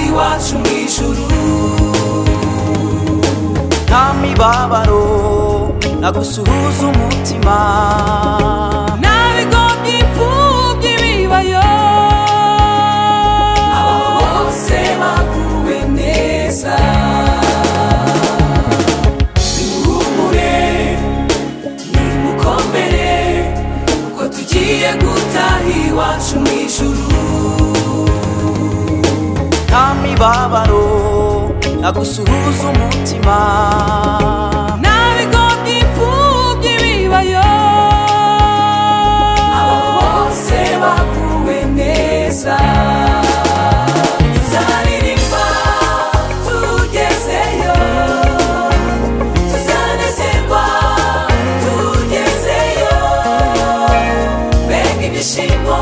iwacu mw'ijuru nta mibabaro nagusuhuza umutima nta bigo by'imfubyi bibayo abo bose baguwe neza nimuhumure nimukomere kuko tugiye gutaha iwacu mw'ijuru nta mibabaro nagusuhuza umutima nta bigo by'imfubyi bibayo abo bose baguwe neza tuzaririmba tugezeyo tuzanezerwa tugezeyo mbega ibyishimo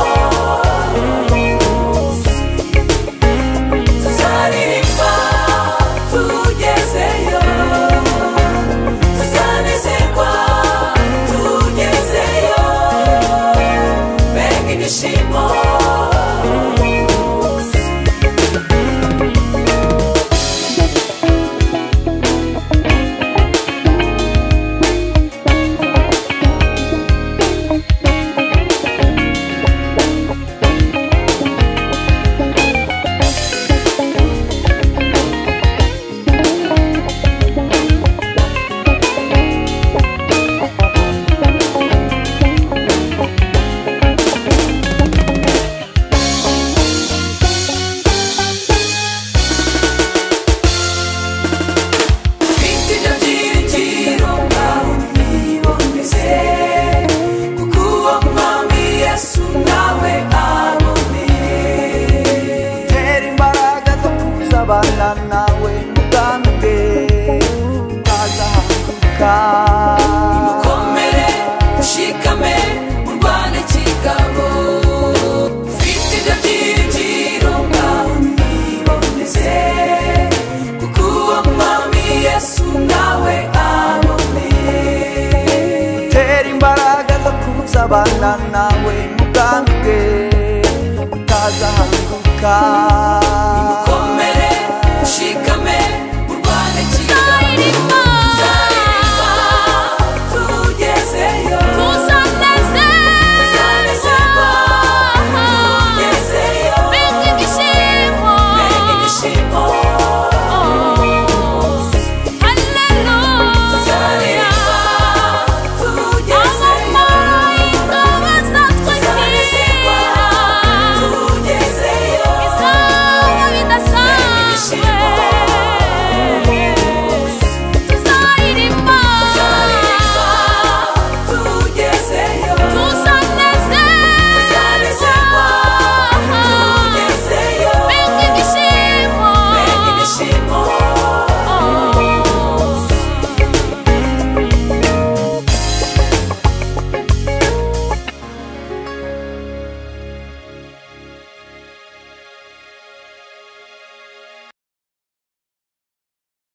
bana nawe mugambe utazahanguka nimukomere ushikame urwane kigabo ufite ibyo byiringiro ngaho niboneze kuko uwo mwami Yesu nawe aboneye tera imbaraga zo kuzabana nawe mugambe utazahanguka